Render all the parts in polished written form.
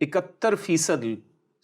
71%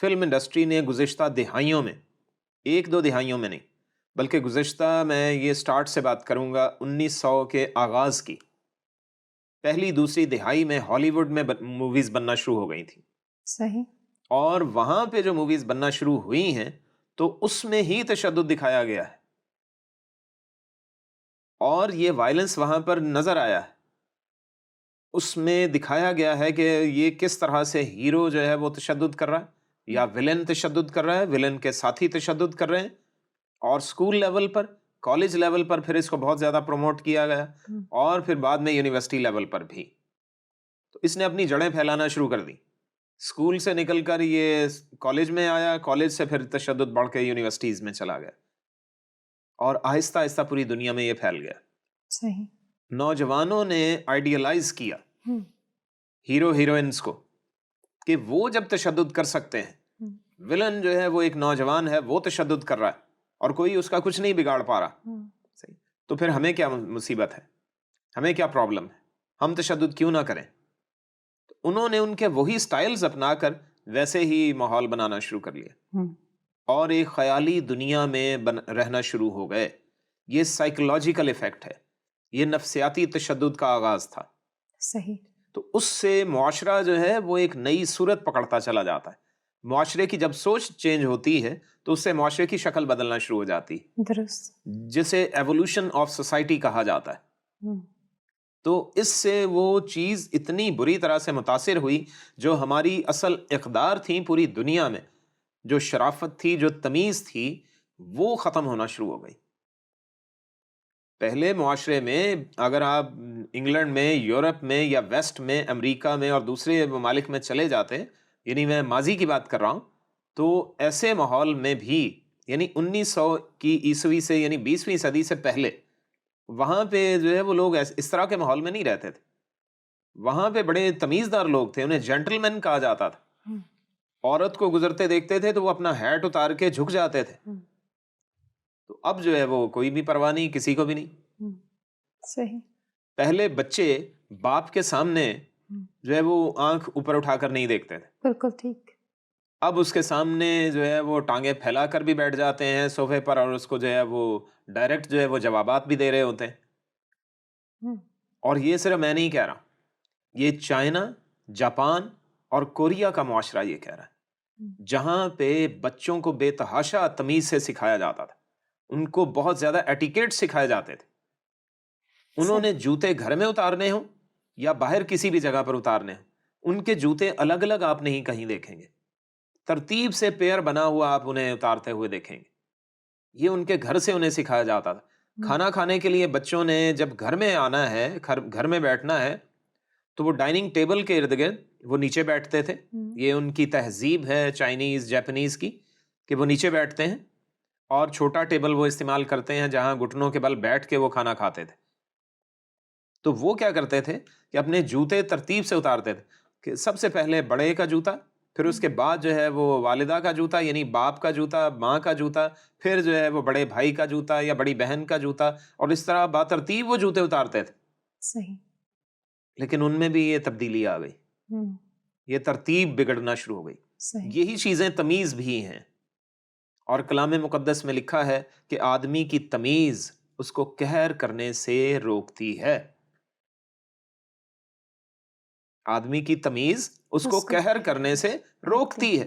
film industry نے گزشتہ دہائیوں میں، ایک دو دہائیوں میں نہیں بلکہ گزشتہ، میں یہ سٹارٹ سے بات کروں گا 1900 کے آغاز کی پہلی دوسری دہائی میں ہالی ووڈ میں موویز بننا شروع ہو گئی تھیں. صحیح. اور وہاں پہ جو موویز بننا شروع ہوئی ہیں تو اس میں ہی تشدد دکھایا گیا ہے، اور یہ وائلنس وہاں پر نظر آیا ہے. اس میں دکھایا گیا ہے کہ یہ کس طرح سے ہیرو جو ہے وہ تشدد کر رہا ہے، یا ولن تشدد کر رہا ہے، ولن کے ساتھی تشدد کر رہے ہیں. اور اسکول لیول پر، کالج لیول پر پھر اس کو بہت زیادہ پروموٹ کیا گیا، اور پھر بعد میں یونیورسٹی لیول پر بھی. تو اس نے اپنی جڑیں پھیلانا شروع کر دی. اسکول سے نکل کر یہ کالج میں آیا، کالج سے پھر تشدد بڑھ کے یونیورسٹیز میں چلا گیا، اور آہستہ آہستہ پوری دنیا میں یہ پھیل گیا. صحیح. نوجوانوں نے آئیڈیلائز کیا ہیرو ہیروئنس کو کہ وہ جب تشدد کر سکتے ہیں، ولن جو ہے وہ ایک نوجوان ہے، وہ تشدد کر رہا ہے اور کوئی اس کا کچھ نہیں بگاڑ پا رہا، صحیح، تو پھر ہمیں کیا مصیبت ہے، ہمیں کیا پرابلم ہے، ہم تشدد کیوں نہ کریں. تو انہوں نے ان کے وہی سٹائلز اپنا کر ویسے ہی ماحول بنانا شروع کر لیا، اور ایک خیالی دنیا میں رہنا شروع ہو گئے. یہ سائیکولوجیکل ایفیکٹ ہے، یہ نفسیاتی تشدد کا آغاز تھا. صحیح. تو اس سے معاشرہ جو ہے وہ ایک نئی صورت پکڑتا چلا جاتا ہے. معاشرے کی جب سوچ چینج ہوتی ہے تو اس سے معاشرے کی شکل بدلنا شروع ہو جاتی ہے، درست. جسے ایوولوشن آف سوسائٹی کہا جاتا ہے. تو اس سے وہ چیز اتنی بری طرح سے متاثر ہوئی، جو ہماری اصل اقدار تھیں پوری دنیا میں، جو شرافت تھی، جو تمیز تھی، وہ ختم ہونا شروع ہو گئی. پہلے معاشرے میں اگر آپ انگلینڈ میں، یورپ میں، یا ویسٹ میں، امریکہ میں اور دوسرے ممالک میں چلے جاتے، یعنی میں ماضی کی بات کر رہا ہوں، تو ایسے ماحول میں بھی، یعنی 1900 کی عیسوی سے، یعنی 20ویں صدی سے پہلے، وہاں پہ جو ہے وہ لوگ اس طرح کے ماحول میں نہیں رہتے تھے. وہاں پہ بڑے تمیزدار لوگ تھے، انہیں جینٹل مین کہا جاتا تھا. عورت کو گزرتے دیکھتے تھے تو وہ اپنا ہیٹ اتار کے جھک جاتے تھے. تو اب جو ہے وہ کوئی بھی پرواہ نہیں، کسی کو بھی نہیں. صحیح. پہلے بچے باپ کے سامنے جو ہے وہ آنکھ اوپر اٹھا کر نہیں دیکھتے تھے. بالکل ٹھیک. اب اس کے سامنے جو ہے وہ ٹانگیں پھیلا کر بھی بیٹھ جاتے ہیں صوفے پر، اور اس کو جو ہے وہ ڈائریکٹ جو ہے وہ جوابات بھی دے رہے ہوتے ہیں. اور یہ صرف میں نہیں کہہ رہا، یہ چائنا، جاپان اور کوریا کا معاشرہ یہ کہہ رہا ہے، جہاں پہ بچوں کو بے تحاشا تمیز سے سکھایا جاتا تھا. ان کو بہت زیادہ ایٹیکیٹ سکھائے جاتے تھے. انہوں نے جوتے گھر میں اتارنے ہوں یا باہر کسی بھی جگہ پر اتارنے ہوں، ان کے جوتے الگ الگ آپ نہیں کہیں دیکھیں گے، ترتیب سے پیئر بنا ہوا آپ انہیں اتارتے ہوئے دیکھیں گے. یہ ان کے گھر سے انہیں سکھایا جاتا تھا. کھانا کھانے کے لیے بچوں نے جب گھر میں آنا ہے، گھر میں بیٹھنا ہے، تو وہ ڈائننگ ٹیبل کے ارد گرد وہ نیچے بیٹھتے تھے. یہ ان کی تہذیب ہے چائنیز، جاپنیز کی، کہ وہ نیچے بیٹھتے ہیں، اور چھوٹا ٹیبل وہ استعمال کرتے ہیں جہاں گھٹنوں کے بل بیٹھ کے وہ کھانا کھاتے تھے. تو وہ کیا کرتے تھے کہ اپنے جوتے ترتیب سے اتارتے تھے، کہ سب سے پہلے بڑے کا جوتا، پھر اس کے بعد جو ہے وہ والدہ کا جوتا، یعنی باپ کا جوتا، ماں کا جوتا، پھر جو ہے وہ بڑے بھائی کا جوتا یا بڑی بہن کا جوتا، اور اس طرح باترتیب وہ جوتے اتارتے تھے. صحیح. لیکن ان میں بھی یہ تبدیلی آ گئی، یہ ترتیب بگڑنا شروع ہو گئی. صحیح. یہی چیزیں تمیز بھی ہیں، اور کلام مقدس میں لکھا ہے کہ آدمی کی تمیز اس کو قہر کرنے سے روکتی ہے. آدمی کی تمیز اس کو قہر کرنے سے روکتی ہے،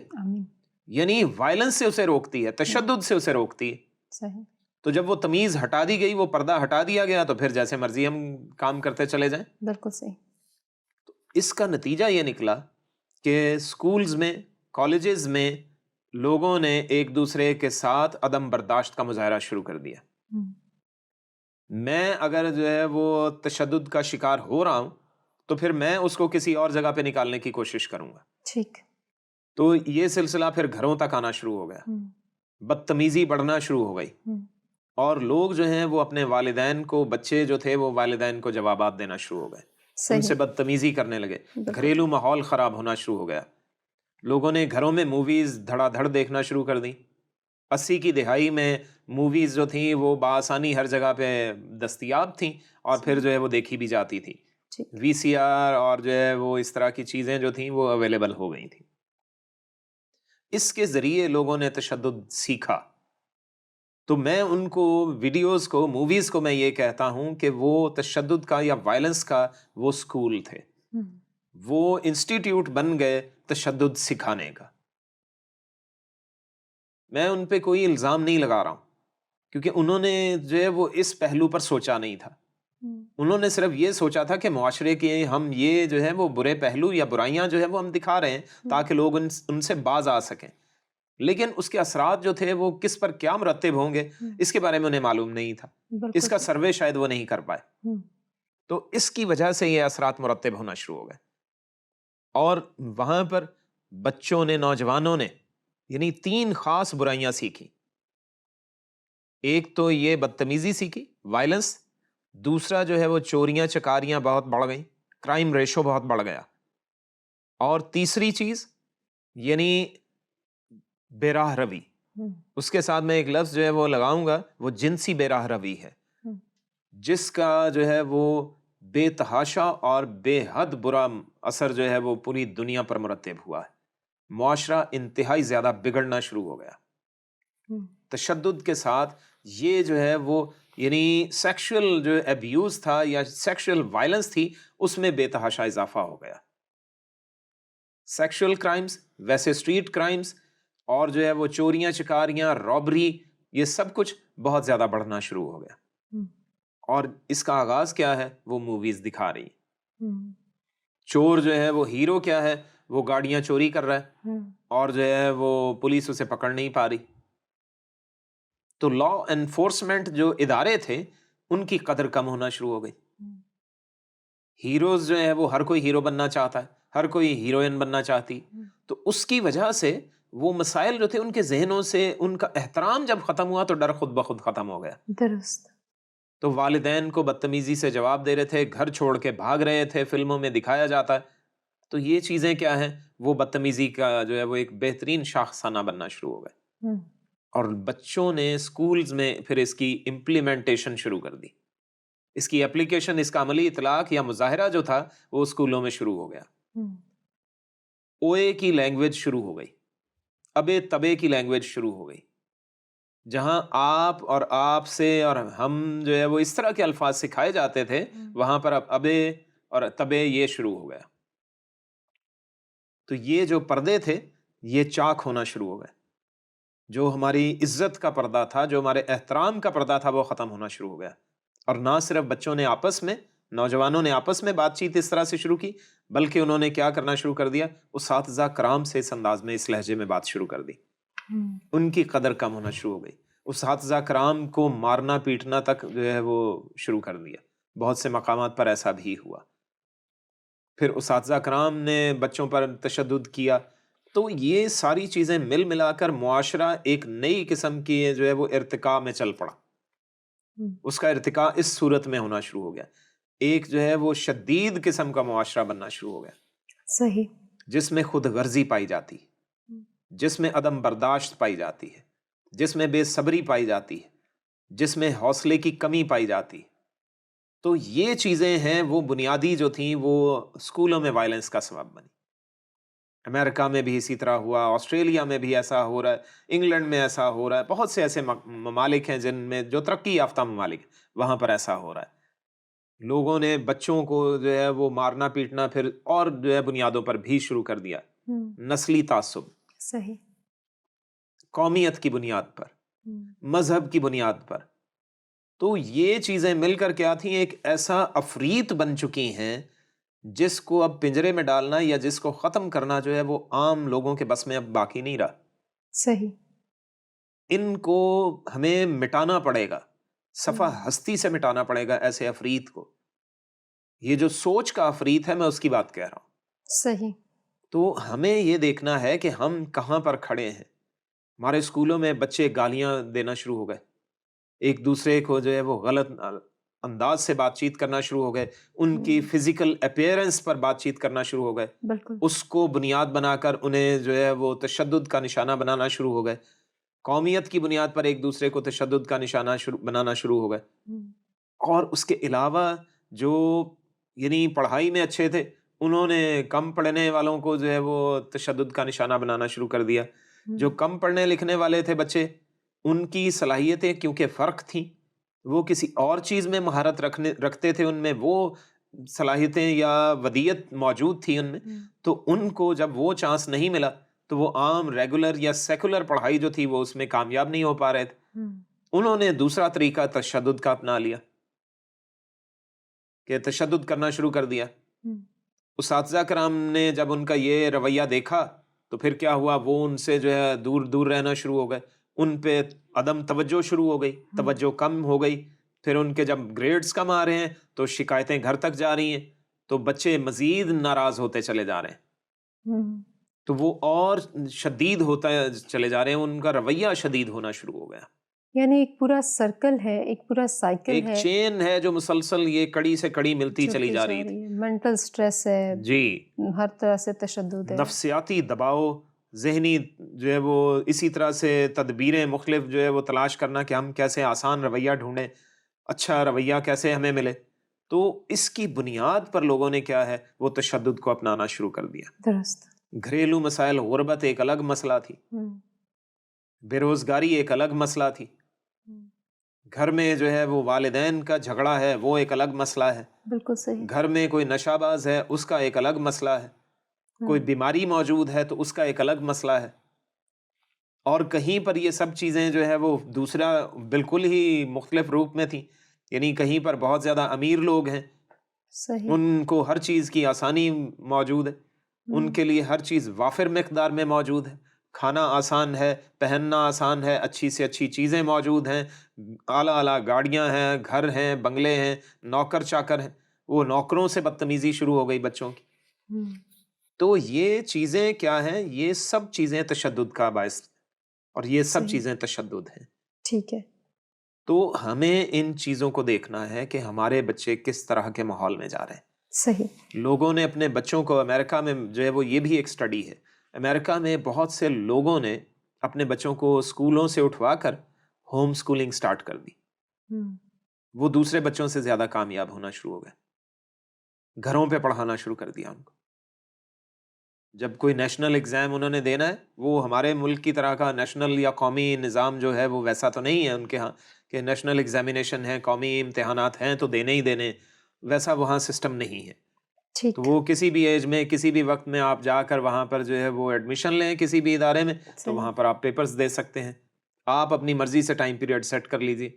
یعنی وائلنس سے اسے روکتی ہے، تشدد سے اسے روکتی ہے. صحیح. تو جب وہ تمیز ہٹا دی گئی، وہ پردہ ہٹا دیا گیا، تو پھر جیسے مرضی ہم کام کرتے چلے جائیں. بالکل صحیح. تو اس کا نتیجہ یہ نکلا کہ سکولز میں، کالجز میں لوگوں نے ایک دوسرے کے ساتھ عدم برداشت کا مظاہرہ شروع کر دیا. میں اگر جو ہے وہ تشدد کا شکار ہو رہا ہوں تو پھر میں اس کو کسی اور جگہ پہ نکالنے کی کوشش کروں گا. ٹھیک. تو یہ سلسلہ پھر گھروں تک آنا شروع ہو گیا، بدتمیزی بڑھنا شروع ہو گئی، اور لوگ جو ہیں وہ اپنے والدین کو، بچے جو تھے وہ والدین کو جوابات دینا شروع ہو گئے، ان سے بدتمیزی کرنے لگے، گھریلو ماحول خراب ہونا شروع ہو گیا. لوگوں نے گھروں میں موویز دھڑا دھڑ دیکھنا شروع کر دی. 80 کی دہائی میں موویز جو تھیں وہ بآسانی ہر جگہ پہ دستیاب تھیں، اور پھر جو ہے وہ دیکھی بھی جاتی تھی. وی سی آر اور جو ہے وہ اس طرح کی چیزیں جو تھیں وہ اویلیبل ہو گئی تھیں. اس کے ذریعے لوگوں نے تشدد سیکھا. تو میں ان کو ویڈیوز کو موویز کو میں یہ کہتا ہوں کہ وہ تشدد کا یا وائلنس کا وہ سکول تھے, وہ انسٹیٹیوٹ بن گئے تشدد سکھانے کا. میں ان پہ کوئی الزام نہیں لگا رہا ہوں کیونکہ انہوں نے جو ہے وہ اس پہلو پر سوچا نہیں تھا. انہوں نے صرف یہ سوچا تھا کہ معاشرے کے ہم یہ جو ہے وہ برے پہلو یا برائیاں جو ہے وہ ہم دکھا رہے ہیں تاکہ لوگ ان سے باز آ سکیں, لیکن اس کے اثرات جو تھے وہ کس پر کیا مرتب ہوں گے اس کے بارے میں انہیں معلوم نہیں تھا. اس کا سروے شاید وہ نہیں کر پائے, تو اس کی وجہ سے یہ اثرات مرتب ہونا شروع ہو گئے. اور وہاں پر بچوں نے, نوجوانوں نے یعنی 3 خاص برائیاں سیکھی. ایک تو یہ بدتمیزی سیکھی, وائلنس. دوسرا جو ہے وہ چوریاں چکاریاں بہت بڑھ گئیں, کرائم ریشو بہت بڑھ گیا. اور تیسری چیز یعنی بے راہ روی. اس کے ساتھ میں ایک لفظ جو ہے وہ لگاؤں گا, وہ جنسی بے راہ روی ہے, جس کا جو ہے وہ بے تحاشا اور بے حد برا اثر جو ہے وہ پوری دنیا پر مرتب ہوا ہے. معاشرہ انتہائی زیادہ بگڑنا شروع ہو گیا تشدد کے ساتھ. یہ جو ہے وہ یعنی سیکشل جو ابیوز تھا یا سیکشل وائلنس تھی, اس میں بے تحاشا اضافہ ہو گیا. سیکشل کرائمز, ویسے اسٹریٹ کرائمز, اور جو ہے وہ چوریاں چکاریاں, رابری, یہ سب کچھ بہت زیادہ بڑھنا شروع ہو گیا. اور اس کا آغاز کیا ہے, وہ موویز دکھا رہی ہیں. چور جو ہے وہ ہیرو کیا ہے, وہ گاڑیاں چوری کر رہا ہے اور جو ہے وہ پولیس اسے پکڑ نہیں پا رہی. تو لا انفورسمنٹ جو ادارے تھے ان کی قدر کم ہونا شروع ہو گئی. ہیروز جو ہے وہ ہر کوئی ہیرو بننا چاہتا ہے, ہر کوئی ہیروئن بننا چاہتی. تو اس کی وجہ سے وہ مسائل جو تھے ان کے ذہنوں سے, ان کا احترام جب ختم ہوا تو ڈر خود بخود ختم ہو گیا. درست. تو والدین کو بدتمیزی سے جواب دے رہے تھے, گھر چھوڑ کے بھاگ رہے تھے, فلموں میں دکھایا جاتا ہے. تو یہ چیزیں کیا ہیں, وہ بدتمیزی کا جو ہے وہ ایک بہترین شاخسانہ بننا شروع ہو گئے. اور بچوں نے اسکولز میں پھر اس کی امپلیمنٹیشن شروع کر دی. اس کی اپلیکیشن, اس کا عملی اطلاق یا مظاہرہ جو تھا وہ اسکولوں میں شروع ہو گیا. اوئے کی لینگویج شروع ہو گئی, ابے تبے کی لینگویج شروع ہو گئی, جہاں آپ اور آپ سے اور ہم جو ہے وہ اس طرح کے الفاظ سکھائے جاتے تھے, وہاں پر اب ابے اور تبے یہ شروع ہو گیا. تو یہ جو پردے تھے یہ چاک ہونا شروع ہو گئے. جو ہماری عزت کا پردہ تھا, جو ہمارے احترام کا پردہ تھا, وہ ختم ہونا شروع ہو گیا. اور نہ صرف بچوں نے آپس میں, نوجوانوں نے آپس میں بات چیت اس طرح سے شروع کی, بلکہ انہوں نے کیا کرنا شروع کر دیا, اساتذہ کرام سے اس انداز میں, اس لہجے میں بات شروع کر دی. ان کی قدر کم ہونا شروع ہو گئی. اساتذہ کرام کو مارنا پیٹنا تک جو ہے وہ شروع کر دیا. بہت سے مقامات پر ایسا بھی ہوا. پھر اساتذہ کرام نے بچوں پر تشدد کیا. تو یہ ساری چیزیں مل ملا کر معاشرہ ایک نئی قسم کی جو ہے وہ ارتقاء میں چل پڑا. اس کا ارتقاء اس صورت میں ہونا شروع ہو گیا. ایک جو ہے وہ شدید قسم کا معاشرہ بننا شروع ہو گیا. صحیح. جس میں خود غرضی پائی جاتی, جس میں عدم برداشت پائی جاتی ہے, جس میں بے صبری پائی جاتی ہے, جس میں حوصلے کی کمی پائی جاتی. تو یہ چیزیں ہیں وہ بنیادی جو تھیں وہ اسکولوں میں وائلنس کا سبب بنی. امریکہ میں بھی اسی طرح ہوا, آسٹریلیا میں بھی ایسا ہو رہا ہے, انگلینڈ میں ایسا ہو رہا ہے. بہت سے ایسے ممالک ہیں جن میں جو ترقی یافتہ ممالک, وہاں پر ایسا ہو رہا ہے. لوگوں نے بچوں کو جو ہے وہ مارنا پیٹنا پھر اور جو ہے بنیادوں پر بھی شروع کر دیا. نسلی تعصب, صحیح, قومیت کی بنیاد پر, مذہب کی بنیاد پر. تو یہ چیزیں مل کر کیا تھیں, ایک ایسا عفریت بن چکی ہیں جس کو اب پنجرے میں ڈالنا یا جس کو ختم کرنا جو ہے وہ عام لوگوں کے بس میں اب باقی نہیں رہا. صحیح. ان کو ہمیں مٹانا پڑے گا, صفحہ ہستی سے مٹانا پڑے گا ایسے عفریت کو. یہ جو سوچ کا عفریت ہے, میں اس کی بات کہہ رہا ہوں. صحیح. تو ہمیں یہ دیکھنا ہے کہ ہم کہاں پر کھڑے ہیں. ہمارے اسکولوں میں بچے گالیاں دینا شروع ہو گئے, ایک دوسرے کو جو ہے وہ غلط انداز سے بات چیت کرنا شروع ہو گئے, ان کی فزیکل اپیئرنس پر بات چیت کرنا شروع ہو گئے. بالکل. اس کو بنیاد بنا کر انہیں جو ہے وہ تشدد کا نشانہ بنانا شروع ہو گئے. قومیت کی بنیاد پر ایک دوسرے کو تشدد کا نشانہ بنانا شروع ہو گئے. اور اس کے علاوہ جو یعنی پڑھائی میں اچھے تھے, انہوں نے کم پڑھنے والوں کو جو ہے وہ تشدد کا نشانہ بنانا شروع کر دیا. جو کم پڑھنے لکھنے والے تھے بچے، ان کی صلاحیتیں کیونکہ فرق تھیں، وہ کسی اور چیز میں مہارت رکھتے تھے، ان میں وہ صلاحیتیں یا ودیت موجود تھی ان میں، تو ان کو جب وہ چانس نہیں ملا تو وہ عام ریگولر یا سیکولر پڑھائی جو تھی وہ اس میں کامیاب نہیں ہو پا رہے تھے. انہوں نے دوسرا طریقہ تشدد کا اپنا لیا کہ تشدد کرنا شروع کر دیا. اساتذہ کرام نے جب ان کا یہ رویہ دیکھا تو پھر کیا ہوا، وہ ان سے جو ہے دور دور رہنا شروع ہو گئے، ان پہ عدم توجہ شروع ہو گئی، توجہ کم ہو گئی. پھر ان کے جب گریڈز کم آ رہے ہیں تو شکایتیں گھر تک جا رہی ہیں، تو بچے مزید ناراض ہوتے چلے جا رہے ہیں، تو وہ اور شدید ہوتا چلے جا رہے ہیں، ان کا رویہ شدید ہونا شروع ہو گیا. یعنی ایک پورا سرکل ہے، ایک پورا سائیکل ایک ہے، چین ہے جو مسلسل یہ کڑی سے کڑی ملتی چلی جا رہی تھی. مینٹل سٹریس ہے، جی، ہر طرح سے تشدد ہے، نفسیاتی دباؤ، ذہنی جو ہے وہ اسی طرح سے تدبیریں مختلف جو ہے وہ تلاش کرنا کہ ہم کیسے آسان رویہ ڈھونڈیں، اچھا رویہ کیسے ہمیں ملے. تو اس کی بنیاد پر لوگوں نے کیا ہے وہ تشدد کو اپنانا شروع کر دیا. درست. گھریلو مسائل، غربت ایک الگ مسئلہ تھی، بے روزگاری ایک الگ مسئلہ تھی، گھر میں جو ہے وہ والدین کا جھگڑا ہے وہ ایک الگ مسئلہ ہے، بالکل صحیح. گھر میں کوئی نشہ باز ہے اس کا ایک الگ مسئلہ ہے، کوئی بیماری موجود ہے تو اس کا ایک الگ مسئلہ ہے، اور کہیں پر یہ سب چیزیں جو ہے وہ دوسرا بالکل ہی مختلف روپ میں تھیں. یعنی کہیں پر بہت زیادہ امیر لوگ ہیں، صحیح. ان کو ہر چیز کی آسانی موجود ہے، ان کے لیے ہر چیز وافر مقدار میں موجود ہے، کھانا آسان ہے، پہننا آسان ہے، اچھی سے اچھی چیزیں موجود ہیں، اعلیٰ اعلیٰ گاڑیاں ہیں، گھر ہیں، بنگلے ہیں، نوکر چاکر ہیں. وہ نوکروں سے بدتمیزی شروع ہو گئی بچوں کی. تو یہ چیزیں کیا ہیں؟ یہ سب چیزیں تشدد کا باعث، اور یہ سب چیزیں تشدد ہیں. ٹھیک ہے. تو ہمیں ان چیزوں کو دیکھنا ہے کہ ہمارے بچے کس طرح کے ماحول میں جا رہے ہیں. صحیح. لوگوں نے اپنے بچوں کو، امریکہ میں جو ہے وہ یہ بھی ایک سٹڈی ہے، امریکہ میں بہت سے لوگوں نے اپنے بچوں کو اسکولوں سے اٹھوا کر ہوم سکولنگ سٹارٹ کر دی. وہ دوسرے بچوں سے زیادہ کامیاب ہونا شروع ہو گئے، گھروں پہ پڑھانا شروع کر دیا ان کو. جب کوئی نیشنل ایگزام انہوں نے دینا ہے، وہ ہمارے ملک کی طرح کا نیشنل یا قومی نظام جو ہے وہ ویسا تو نہیں ہے ان کے ہاں کہ نیشنل ایگزامینیشن ہے، قومی امتحانات ہیں تو دینے ہی دینے، ویسا وہاں سسٹم نہیں ہے. تو وہ کسی بھی ایج میں کسی بھی وقت میں آپ جا کر وہاں پر جو ہے وہ ایڈمیشن لیں کسی بھی ادارے میں، تو وہاں پر آپ پیپرز دے سکتے ہیں، آپ اپنی مرضی سے ٹائم پیریڈ سیٹ کر لیجیے.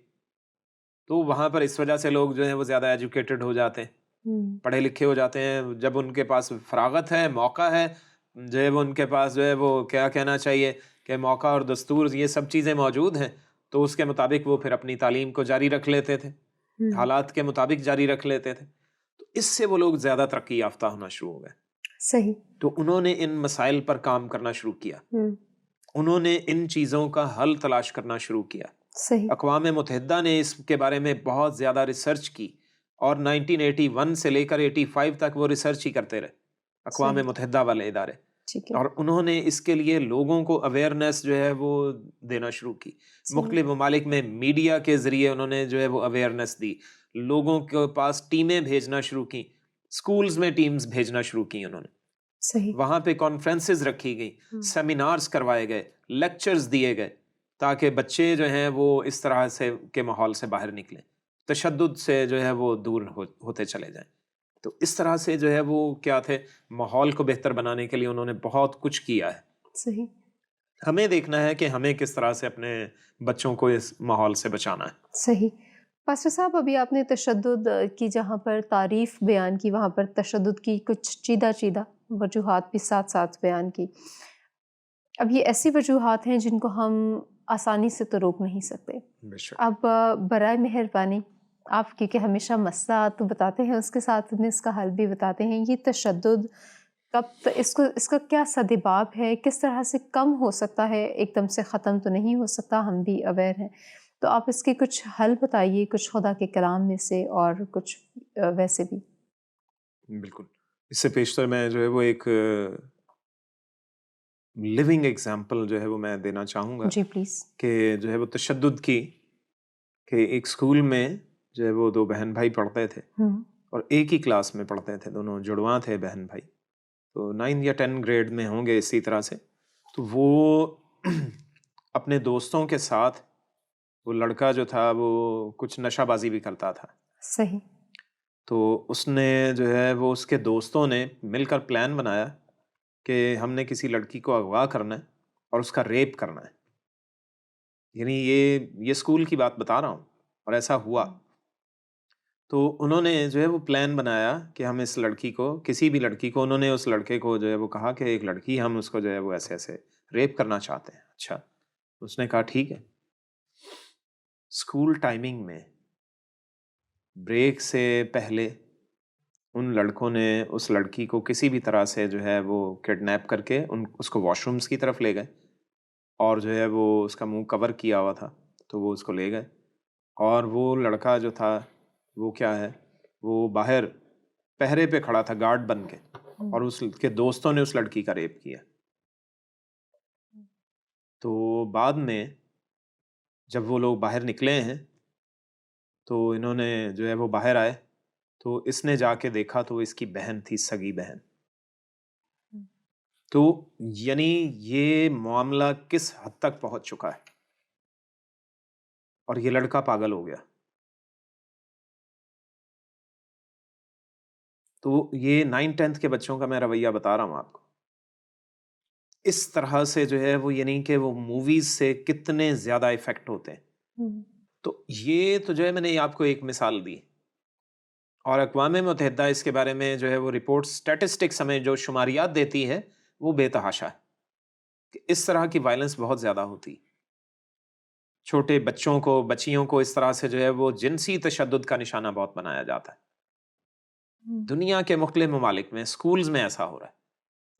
تو وہاں پر اس وجہ سے لوگ جو ہیں وہ زیادہ ایجوکیٹڈ ہو جاتے ہیں، پڑھے لکھے ہو جاتے ہیں. جب ان کے پاس فراغت ہے، موقع ہے، جو ہے وہ ان کے پاس جو ہے وہ کیا کہنا چاہیے کہ موقع اور دستور یہ سب چیزیں موجود ہیں، تو اس کے مطابق وہ پھر اپنی تعلیم کو جاری رکھ لیتے تھے، حالات کے مطابق جاری رکھ لیتے تھے. تو اس سے وہ لوگ زیادہ ترقی یافتہ ہونا شروع ہو گئے. صحیح. تو انہوں نے ان مسائل پر کام کرنا شروع کیا، انہوں نے ان چیزوں کا حل تلاش کرنا شروع کیا. صحیح. اقوام متحدہ نے اس کے بارے میں بہت زیادہ ریسرچ کی، اور 1981 سے لے کر 85 تک وہ ریسرچ ہی کرتے رہے، اقوام متحدہ والے ادارے. اور انہوں نے اس کے لیے لوگوں کو اویئرنیس جو ہے وہ دینا شروع کی. مختلف ممالک میں میڈیا کے ذریعے انہوں نے جو ہے وہ اویئرنیس دی، لوگوں کے پاس ٹیمیں بھیجنا شروع کی، سکولز میں ٹیمز بھیجنا شروع کی انہوں نے. صحیح. وہاں پہ کانفرنسز رکھی گئی، سیمینارز کروائے گئے، لیکچرز دیے گئے، تاکہ بچے جو ہیں وہ اس طرح سے کے ماحول سے باہر نکلیں، تشدد سے جو ہے وہ دور ہوتے چلے جائیں. تو اس طرح سے جو ہے وہ کیا تھے، ماحول کو بہتر بنانے کے لیے انہوں نے بہت کچھ کیا ہے. صحیح. ہمیں دیکھنا ہے کہ ہمیں کس طرح سے اپنے بچوں کو اس ماحول سے بچانا ہے. صحیح. پاسٹر صاحب، ابھی آپ نے تشدد کی جہاں پر تعریف بیان کی، وہاں پر تشدد کی کچھ چیدہ وجوہات بھی ساتھ ساتھ بیان کی. اب یہ ایسی وجوہات ہیں جن کو ہم آسانی سے تو روک نہیں سکتے. اب برائے مہربانی آپ، کیونکہ ہمیشہ مسئلہ تو بتاتے ہیں، اس کے ساتھ میں اس کا حل بھی بتاتے ہیں، یہ تشدد کب اس کا کیا سدباب ہے، کس طرح سے کم ہو سکتا ہے؟ ایک دم سے ختم تو نہیں ہو سکتا، ہم بھی اویئر ہیں. تو آپ اس کے کچھ حل بتائیے، کچھ خدا کے کلام میں سے اور کچھ ویسے بھی. بالکل. اس سے پیشتر میں جو ہے وہ ایک لیونگ ایگزامپل جو ہے وہ میں دینا چاہوں گا. جی پلیز. کہ جو ہے وہ تشدد کی، کہ ایک اسکول میں جو ہے وہ 2 بہن بھائی پڑھتے تھے، اور ایک ہی کلاس میں پڑھتے تھے، دونوں جڑواں تھے بہن بھائی، تو 9 یا 10 گریڈ میں ہوں گے اسی طرح سے. تو وہ اپنے دوستوں کے ساتھ وہ لڑکا جو تھا وہ کچھ نشہ بازی بھی کرتا تھا. صحیح. تو اس نے جو ہے وہ اس کے دوستوں نے مل کر پلان بنایا کہ ہم نے کسی لڑکی کو اغوا کرنا ہے اور اس کا ریپ کرنا ہے. یعنی یہ اسکول کی بات بتا رہا ہوں اور ایسا ہوا. تو انہوں نے جو ہے وہ پلان بنایا کہ ہم اس لڑکی کو, کسی بھی لڑکی کو, انہوں نے اس لڑکے کو جو ہے وہ کہا کہ ایک لڑکی ہم اس کو جو ہے وہ ایسے ایسے ریپ کرنا چاہتے ہیں. اچھا, اس نے کہا ٹھیک ہے. اسکول ٹائمنگ میں بریک سے پہلے ان لڑکوں نے اس لڑکی کو کسی بھی طرح سے جو ہے وہ کڈنیپ کر کے اس کو واش رومز کی طرف لے گئے, اور جو ہے وہ اس کا منہ کور کیا ہوا تھا تو وہ اس کو لے گئے. اور وہ لڑکا جو تھا وہ کیا ہے, وہ باہر پہرے پہ کھڑا تھا گارڈ بن کے, اور اس کے دوستوں نے اس لڑکی کا ریپ کیا. تو بعد میں جب وہ لوگ باہر نکلے ہیں تو انہوں نے جو ہے وہ باہر آئے تو اس نے جا کے دیکھا تو اس کی بہن تھی, سگی بہن. تو یعنی یہ معاملہ کس حد تک پہنچ چکا ہے, اور یہ لڑکا پاگل ہو گیا. تو یہ 9th-10th کے بچوں کا میں رویہ بتا رہا ہوں آپ کو. اس طرح سے جو ہے وہ یعنی کہ وہ موویز سے کتنے زیادہ افیکٹ ہوتے ہیں. تو یہ تو جو ہے میں نے آپ کو ایک مثال دی, اور اقوام متحدہ اس کے بارے میں جو ہے وہ رپورٹ اسٹیٹسٹکس ہمیں جو شماریات دیتی ہے وہ بے تحاشا ہے کہ اس طرح کی وائلنس بہت زیادہ ہوتی. چھوٹے بچوں کو, بچیوں کو اس طرح سے جو ہے وہ جنسی تشدد کا نشانہ بہت بنایا جاتا ہے. دنیا کے مختلف ممالک میں اسکولز میں ایسا ہو رہا ہے.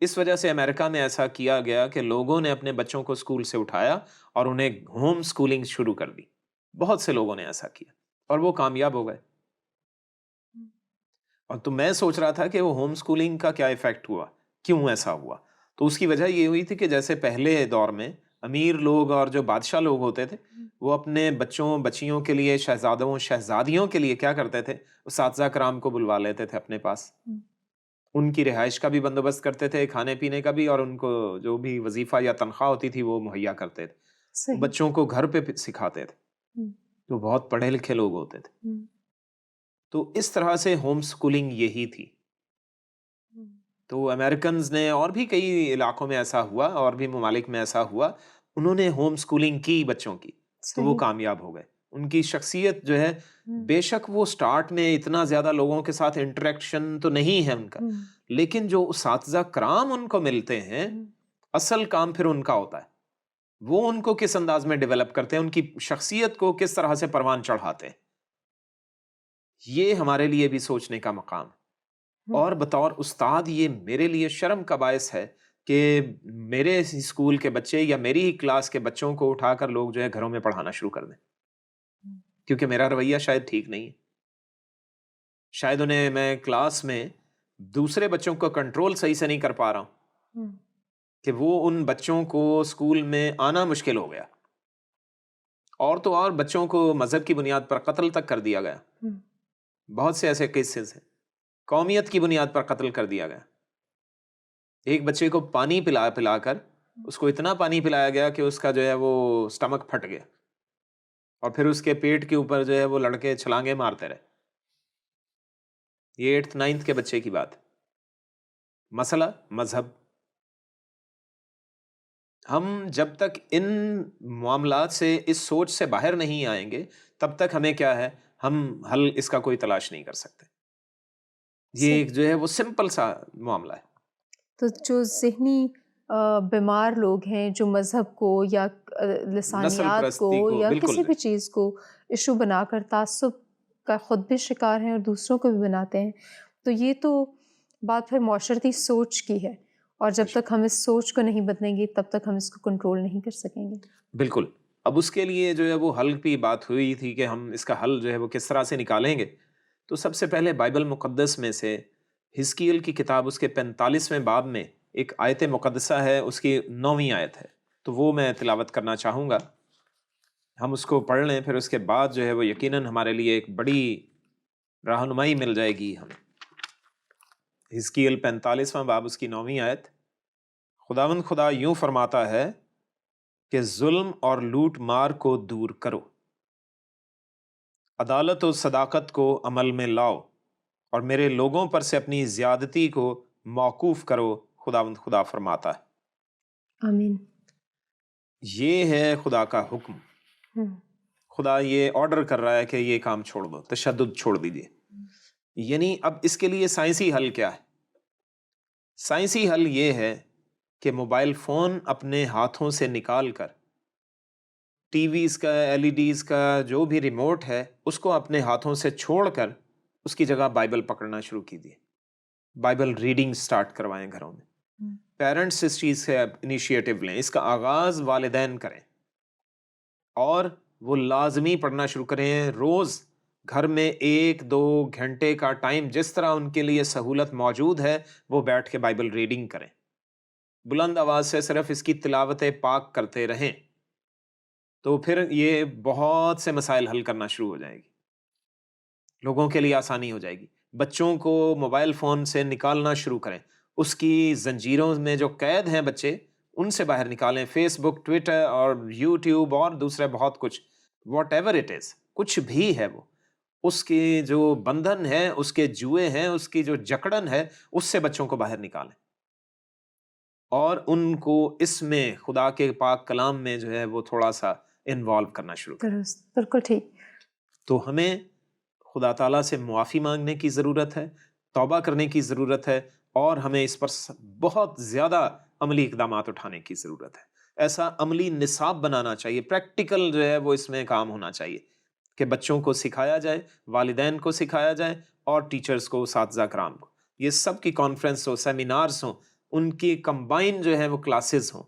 اس وجہ سے امریکہ میں ایسا کیا گیا کہ لوگوں نے اپنے بچوں کو اسکول سے اٹھایا اور انہیں ہوم اسکولنگ شروع کر دی. بہت سے لوگوں نے ایسا کیا اور وہ کامیاب ہو گئے. اور تو میں سوچ رہا تھا کہ وہ ہوم اسکولنگ کا کیا ایفیکٹ ہوا, کیوں ایسا ہوا. تو اس کی وجہ یہ ہوئی تھی کہ جیسے پہلے دور میں امیر لوگ اور جو بادشاہ لوگ ہوتے تھے وہ اپنے بچوں بچیوں کے لیے, شہزادوں شہزادیوں کے لیے کیا کرتے تھے, اساتذہ کرام کو بلوا لیتے تھے اپنے پاس. ان کی رہائش کا بھی بندوبست کرتے تھے, کھانے پینے کا بھی, اور ان کو جو بھی وظیفہ یا تنخواہ ہوتی تھی وہ مہیا کرتے تھے. بچوں کو گھر پہ سکھاتے تھے, جو بہت پڑھے لکھے لوگ ہوتے تھے. تو اس طرح سے ہوم سکولنگ یہی تھی. تو امریکنز نے, اور بھی کئی علاقوں میں ایسا ہوا, اور بھی ممالک میں ایسا ہوا, انہوں نے ہوم سکولنگ کی بچوں کی تو وہ کامیاب ہو گئے. ان کی شخصیت جو ہے, بے شک وہ سٹارٹ میں اتنا زیادہ لوگوں کے ساتھ انٹریکشن تو نہیں ہے ان کا, لیکن جو اساتذہ کرام ان کو ملتے ہیں, اصل کام پھر ان کا ہوتا ہے. وہ ان کو کس انداز میں ڈیولپ کرتے ہیں, ان کی شخصیت کو کس طرح سے پروان چڑھاتے ہیں, یہ ہمارے لیے بھی سوچنے کا مقام. اور بطور استاد یہ میرے لیے شرم کا باعث ہے کہ میرے اسکول کے بچے یا میری ہی کلاس کے بچوں کو اٹھا کر لوگ جو ہے گھروں میں پڑھانا شروع کر دیں, کیونکہ میرا رویہ شاید ٹھیک نہیں ہے. شاید انہیں میں کلاس میں دوسرے بچوں کو کنٹرول صحیح سے نہیں کر پا رہا ہوں کہ وہ ان بچوں کو اسکول میں آنا مشکل ہو گیا. اور تو اور بچوں کو مذہب کی بنیاد پر قتل تک کر دیا گیا. بہت سے ایسے کیسز ہیں, قومیت کی بنیاد پر قتل کر دیا گیا. ایک بچے کو پانی پلا پلا کر اس کو اتنا پانی پلایا گیا کہ اس کا جو ہے وہ سٹمک پھٹ گیا, اور پھر اس کے پیٹ کے اوپر جو ہے وہ لڑکے چھلانگے مارتے رہے. یہ 8th-9th کے بچے کی بات. مسئلہ مذہب. ہم جب تک ان معاملات سے, اس سوچ سے باہر نہیں آئیں گے, تب تک ہمیں کیا ہے, ہم حل اس کا کوئی تلاش نہیں کر سکتے. یہ ایک جو ہے وہ سمپل سا معاملہ ہے. تو جو ذہنی بیمار لوگ ہیں, جو مذہب کو یا لسانیات کو یا کسی بھی چیز کو ایشو بنا کر تعصب کا خود بھی شکار ہیں اور دوسروں کو بھی بناتے ہیں, تو یہ تو بات پھر معاشرتی سوچ کی ہے, اور جب تک ہم اس سوچ کو نہیں بدلیں گے تب تک ہم اس کو کنٹرول نہیں کر سکیں گے. بالکل. اب اس کے لیے جو ہے وہ حل کی بات ہوئی تھی کہ ہم اس کا حل جو ہے وہ کس طرح سے نکالیں گے. تو سب سے پہلے بائبل مقدس میں سے حزقیل کی کتاب اس کے 45ویں باب میں ایک آیت مقدسہ ہے, اس کی 9ویں آیت ہے, تو وہ میں تلاوت کرنا چاہوں گا. ہم اس کو پڑھ لیں, پھر اس کے بعد جو ہے وہ یقیناً ہمارے لیے ایک بڑی رہنمائی مل جائے گی ہمیں. حزقیل 45واں باب اس کی 9ویں آیت. خداوند خدا یوں فرماتا ہے, کہ ظلم اور لوٹ مار کو دور کرو، عدالت و صداقت کو عمل میں لاؤ، اور میرے لوگوں پر سے اپنی زیادتی کو موقوف کرو، خداوند خدا فرماتا ہے۔ آمین۔ یہ ہے خدا کا حکم۔ ہم، خدا یہ آرڈر کر رہا ہے کہ یہ کام چھوڑ دو، تشدد چھوڑ دیجیے۔ یعنی اب اس کے لیے سائنسی حل کیا ہے؟ سائنسی حل یہ ہے کہ موبائل فون اپنے ہاتھوں سے نکال کر ٹی ویز کا، ایل ای ڈیز کا جو بھی ریموٹ ہے اس کو اپنے ہاتھوں سے چھوڑ کر اس کی جگہ بائبل پکڑنا شروع کیجیے، بائبل ریڈنگ سٹارٹ کروائیں گھروں میں۔ پیرنٹس اس چیز سے انیشیٹو لیں، اس کا آغاز والدین کریں، اور وہ لازمی پڑھنا شروع کریں۔ روز گھر میں 1-2 گھنٹے کا ٹائم جس طرح ان کے لیے سہولت موجود ہے وہ بیٹھ کے بائبل ریڈنگ کریں، بلند آواز سے صرف اس کی تلاوت پاک کرتے رہیں، تو پھر یہ بہت سے مسائل حل کرنا شروع ہو جائے گی، لوگوں کے لیے آسانی ہو جائے گی۔ بچوں کو موبائل فون سے نکالنا شروع کریں، اس کی زنجیروں میں جو قید ہیں بچے ان سے باہر نکالیں۔ فیس بک، ٹویٹر اور یوٹیوب اور دوسرے بہت کچھ، واٹ ایور اٹ از، کچھ بھی ہے وہ، اس کے جو بندھن ہے، اس کے جوئے ہیں، اس کی جو جکڑن ہے، اس سے بچوں کو باہر نکالیں، اور ان کو اس میں خدا کے پاک کلام میں جو ہے وہ تھوڑا سا انوالو کرنا شروع کریں۔ درست، بالکل ٹھیک۔ تو ہمیں خدا تعالیٰ سے معافی مانگنے کی ضرورت ہے، توبہ کرنے کی ضرورت ہے، اور ہمیں اس پر بہت زیادہ عملی اقدامات اٹھانے کی ضرورت ہے۔ ایسا عملی نصاب بنانا چاہیے، پریکٹیکل جو ہے وہ اس میں کام ہونا چاہیے کہ بچوں کو سکھایا جائے، والدین کو سکھایا جائے، اور ٹیچرز کو، اساتذہ کرام کو، یہ سب کی کانفرنس ہو، سیمینارز ہوں، ان کی کمبائن جو ہے وہ کلاسز ہوں۔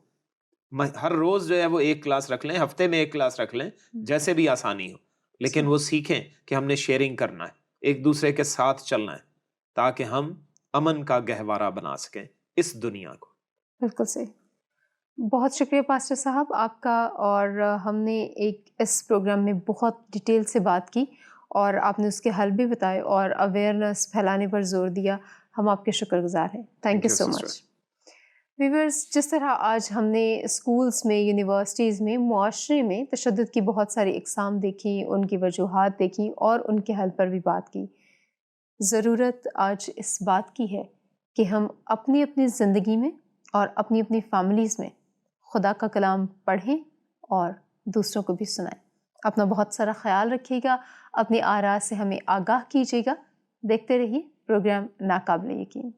ہر روز جو ہے وہ ایک کلاس رکھ لیں، ہفتے میں ایک کلاس رکھ لیں، جیسے بھی آسانی ہو، لیکن وہ سیکھیں کہ ہم نے شیئرنگ کرنا ہے، ایک دوسرے کے ساتھ چلنا ہے، تاکہ ہم امن کا گہوارہ بنا سکیں اس دنیا کو۔ بالکل صحیح۔ بہت شکریہ پاسٹر صاحب آپ کا، اور ہم نے ایک اس پروگرام میں بہت ڈیٹیل سے بات کی، اور آپ نے اس کے حل بھی بتائے اور اویئرنیس پھیلانے پر زور دیا۔ ہم آپ کے شکر گزار ہیں۔ Thank you so much. Viewers, جس طرح آج ہم نے اسکولز میں، یونیورسٹیز میں، معاشرے میں تشدد کی بہت ساری اقسام دیکھی، ان کی وجوہات دیکھی اور ان کے حل پر بھی بات کی، ضرورت آج اس بات کی ہے کہ ہم اپنی اپنی زندگی میں اور اپنی اپنی فیملیز میں خدا کا کلام پڑھیں اور دوسروں کو بھی سنائیں۔ اپنا بہت سارا خیال رکھیے گا، اپنی آراء سے ہمیں آگاہ کیجیے گا۔ دیکھتے رہیے پروگرام ناقابل یقین۔